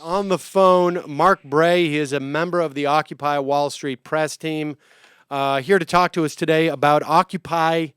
On the phone, Mark Bray. He is a member of the Occupy Wall Street press team, here to talk to us today about Occupy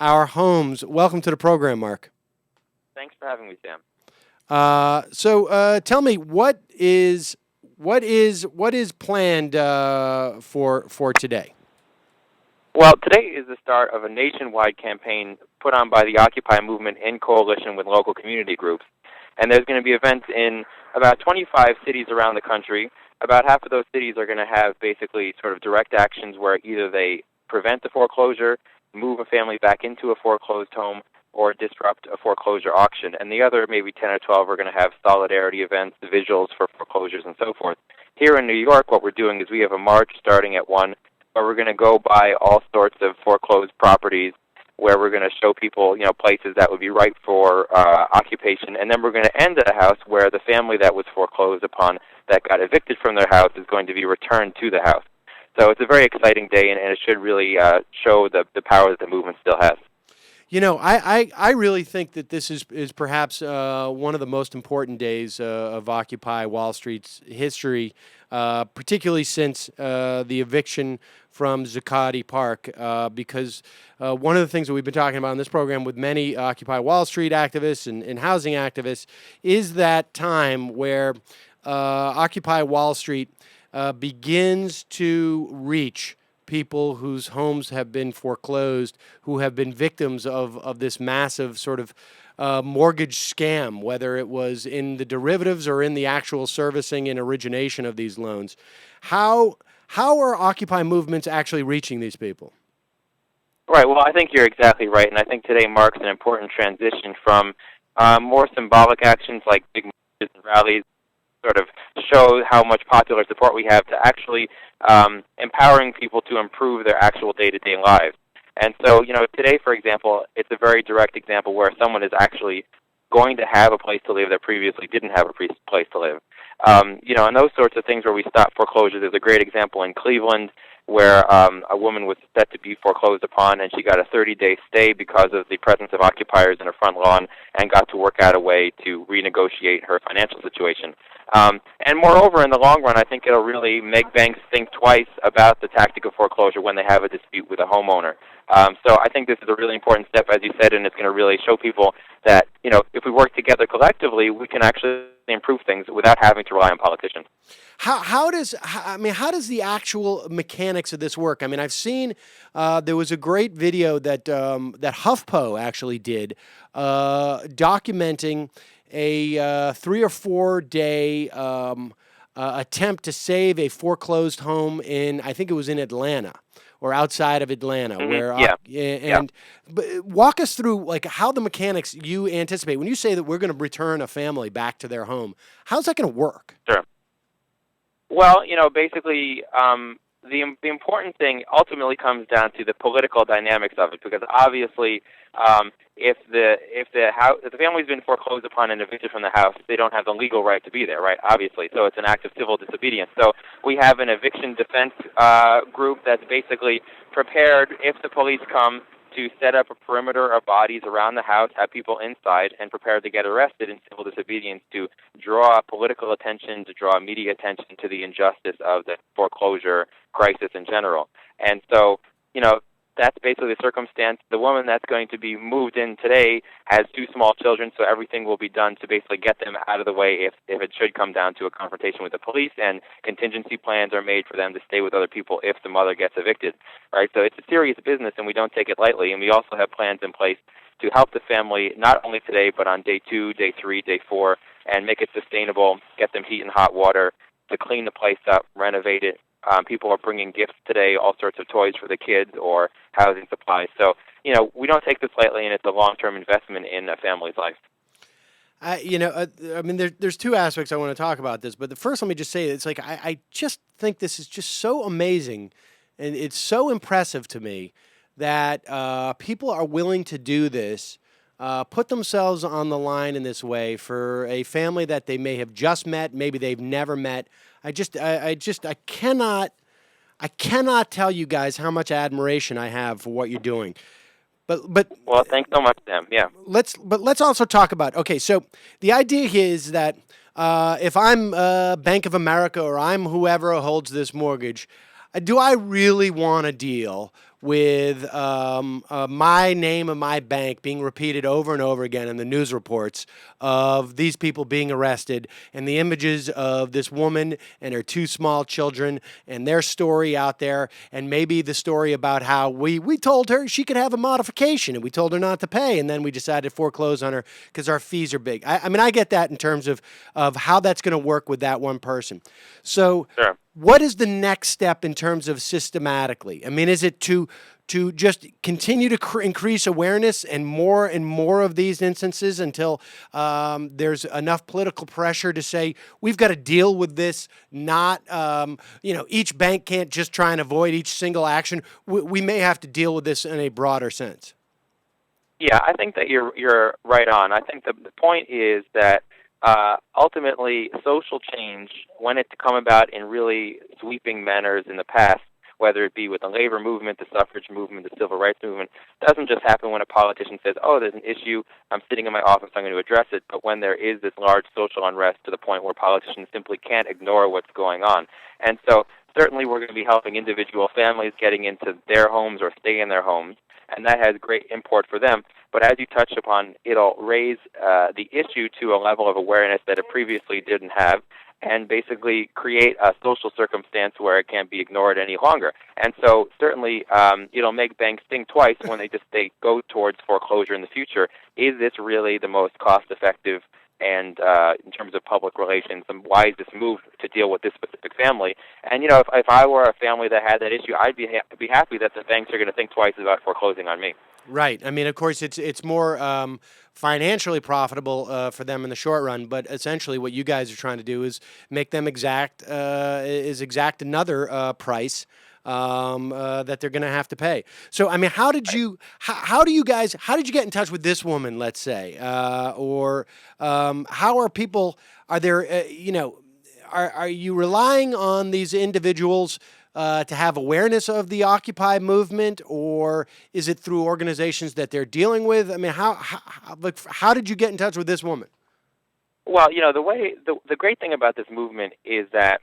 Our Homes. Welcome to the program, Mark. Thanks for having me, Sam. Tell me, what is planned for today? Well, today is the start of a nationwide campaign put on by the Occupy movement in coalition with local community groups. And there's going to be events in about 25 cities around the country. About half of those cities are going to have basically sort of direct actions where either they prevent the foreclosure, move a family back into a foreclosed home, or disrupt a foreclosure auction. And the other maybe 10 or 12 are going to have solidarity events, visuals for foreclosures, and so forth. Here in New York, what we're doing is we have a march starting at 1 where we're going to go by all sorts of foreclosed properties, where we're going to show people, places that would be ripe for occupation, and then we're going to end at a house where the family that was foreclosed upon, that got evicted from their house, is going to be returned to the house. So it's a very exciting day, and it should really show the power that the movement still has. I really think that this is perhaps one of the most important days of Occupy Wall Street's history, particularly since the eviction from Zuccotti Park, because one of the things that we've been talking about in this program with many Occupy Wall Street activists and housing activists is that time where Occupy Wall Street begins to reach people whose homes have been foreclosed, who have been victims of this massive sort of mortgage scam, whether it was in the derivatives or in the actual servicing and origination of these loans. How are Occupy movements actually reaching these people? Right. Well, I think you're exactly right, and I think today marks an important transition from more symbolic actions like big marches and rallies, sort of show how much popular support we have, to actually empowering people to improve their actual day-to-day lives. And so, today, for example, it's a very direct example where someone is actually going to have a place to live that previously didn't have a place to live. And those sorts of things where we stop foreclosure. There's a great example in Cleveland where a woman was set to be foreclosed upon, and she got a 30-day stay because of the presence of occupiers in her front lawn, and got to work out a way to renegotiate her financial situation. And moreover, in the long run, I think it'll really make banks think twice about the tactic of foreclosure when they have a dispute with a homeowner. So I think this is a really important step, as you said, and it's going to really show people that, if we work together collectively, we can actually improve things without having to rely on politicians. How does the actual mechanics of this work? I mean, I've seen there was a great video that HuffPo actually did documenting a 3 or 4 day attempt to save a foreclosed home in, I think it was in Atlanta or outside of Atlanta, But walk us through like how the mechanics you anticipate when you say that we're going to return a family back to their home. How's that going to work? Sure. Well, basically, the important thing ultimately comes down to the political dynamics of it, because obviously, if the family's been foreclosed upon and evicted from the house, they don't have the legal right to be there, right? Obviously, so it's an act of civil disobedience. So we have an eviction defense group that's basically prepared, if the police come, to set up a perimeter of bodies around the house, have people inside, and prepared to get arrested in civil disobedience to draw political attention, to draw media attention to the injustice of the foreclosure crisis in general. And so, that's basically the circumstance. The woman that's going to be moved in today has 2 small children, so everything will be done to basically get them out of the way if it should come down to a confrontation with the police, and contingency plans are made for them to stay with other people if the mother gets evicted. Right? So it's a serious business, and we don't take it lightly, and we also have plans in place to help the family not only today but on day 2, day 3, day 4, and make it sustainable, get them heat and hot water, to clean the place up, renovate it. People are bringing gifts today, all sorts of toys for the kids or housing supplies. So, we don't take this lightly, and it's a long-term investment in a family's life. There's 2 aspects I want to talk about this, but the first, let me just say, it's like I just think this is just so amazing, and it's so impressive to me that people are willing to do this, put themselves on the line in this way for a family that they may have just met, maybe they've never met. I cannot tell you guys how much admiration I have for what you're doing. But well, thanks so much, Sam. Yeah. Let's also talk about, okay, so the idea here is that if I'm Bank of America or I'm whoever holds this mortgage, do I really want to deal with my name and my bank being repeated over and over again in the news reports of these people being arrested and the images of this woman and her two small children and their story out there, and maybe the story about how we told her she could have a modification and we told her not to pay, and then we decided to foreclose on her because our fees are big. I mean, I get that in terms of how that's going to work with that one person. So Sure. what is the next step in terms of systematically? I mean, is it to just continue to increase awareness and more of these instances until there's enough political pressure to say we've got to deal with this? Not each bank can't just try and avoid each single action. We may have to deal with this in a broader sense. Yeah, I think that you're right on. I think the point is that ultimately social change, when it's come about in really sweeping manners in the past, whether it be with the labor movement, the suffrage movement, the civil rights movement, doesn't just happen when a politician says, oh, there's an issue, I'm sitting in my office, I'm going to address it, but when there is this large social unrest to the point where politicians simply can't ignore what's going on. And so certainly we're going to be helping individual families getting into their homes or stay in their homes, and that has great import for them. But as you touched upon, it'll raise the issue to a level of awareness that it previously didn't have, and basically create a social circumstance where it can't be ignored any longer. And so certainly it'll make banks think twice when they go towards foreclosure in the future. Is this really the most cost-effective and in terms of public relations, and why is this move to deal with this specific family? And if I were a family that had that issue, I'd be happy that the banks are going to think twice about foreclosing on me. Right. I mean, of course, it's more financially profitable for them in the short run, but essentially what you guys are trying to do is make them exact another price that they're going to have to pay. So, I mean, how did you get in touch with this woman, let's say, or how are people? Are there are you relying on these individuals to have awareness of the Occupy movement, or is it through organizations that they're dealing with? I mean, how did you get in touch with this woman? Well, the great thing about this movement is that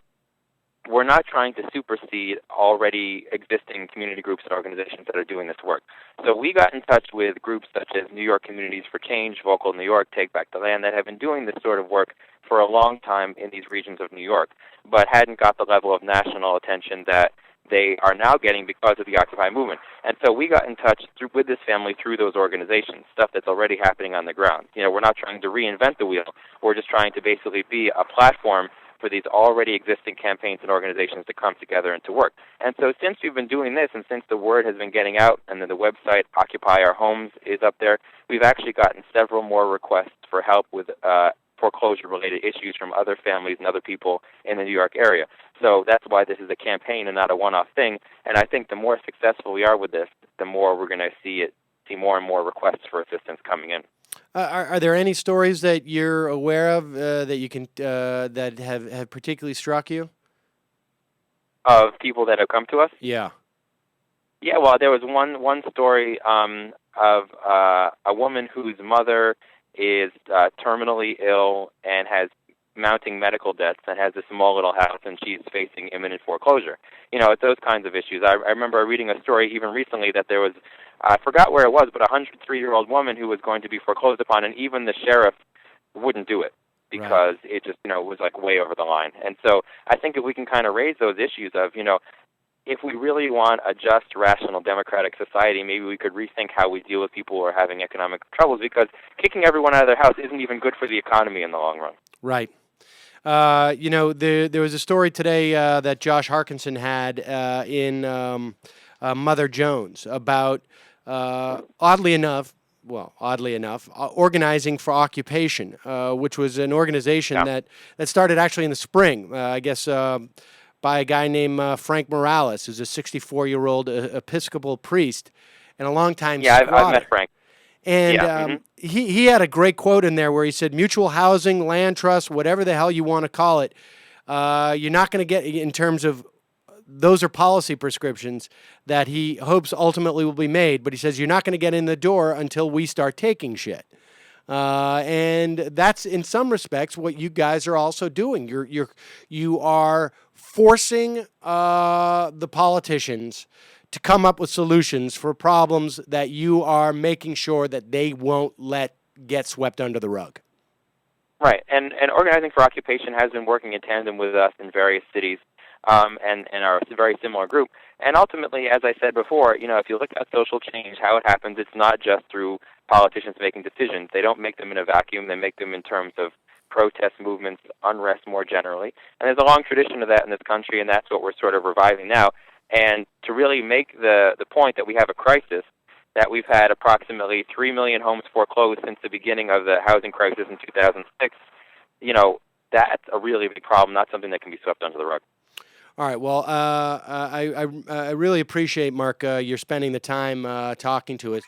we're not trying to supersede already existing community groups and organizations that are doing this work. So we got in touch with groups such as New York Communities for Change, Vocal New York, Take Back the Land, that have been doing this sort of work for a long time in these regions of New York, but hadn't got the level of national attention that they are now getting because of the Occupy movement. And so we got in touch with this family through those organizations, stuff that's already happening on the ground. We're not trying to reinvent the wheel. We're just trying to basically be a platform for these already existing campaigns and organizations to come together and to work. And so since we've been doing this, and since the word has been getting out, and then the website Occupy Our Homes is up there, we've actually gotten several more requests for help with foreclosure-related issues from other families and other people in the New York area. So that's why this is a campaign and not a one-off thing. And I think the more successful we are with this, the more we're going to see more and more requests for assistance coming in. Are there any stories that you're aware of that you can that have particularly struck you? Of people that have come to us? Yeah. Yeah, well, there was one story of a woman whose mother is terminally ill and has mounting medical debts and has a small little house, and she's facing imminent foreclosure. It's those kinds of issues. I remember reading a story even recently that there was, I forgot where it was, but a 103-year-old woman who was going to be foreclosed upon, and even the sheriff wouldn't do it because it just, was like way over the line. And so I think if we can kind of raise those issues of, if we really want a just, rational, democratic society, maybe we could rethink how we deal with people who are having economic troubles, because kicking everyone out of their house isn't even good for the economy in the long run. Right. There was a story today that Josh Harkinson had in Mother Jones about, oddly enough, Organizing for Occupation, which was an organization that started actually in the spring, I guess, by a guy named Frank Morales, who's a 64-year-old Episcopal priest and a longtime squatter. I've met Frank. And he had a great quote in there where he said, mutual housing, land trust, whatever the hell you want to call it, you're not going to get, in terms of, those are policy prescriptions that he hopes ultimately will be made, but he says you're not going to get in the door until we start taking shit. and that's in some respects what you guys are also doing. You are forcing the politicians to come up with solutions for problems that you are making sure that they won't let get swept under the rug. Right, and Organizing for Occupation has been working in tandem with us in various cities, and our very similar group. And ultimately, as I said before, if you look at social change, how it happens, it's not just through politicians making decisions. They don't make them in a vacuum. They make them in terms of protest movements, unrest more generally. And there's a long tradition of that in this country, and that's what we're sort of reviving now. And to really make the point that we have a crisis, that we've had approximately 3 million homes foreclosed since the beginning of the housing crisis in 2006, that's a really big problem, not something that can be swept under the rug. All right. Well, I really appreciate, Mark, you're spending the time talking to us.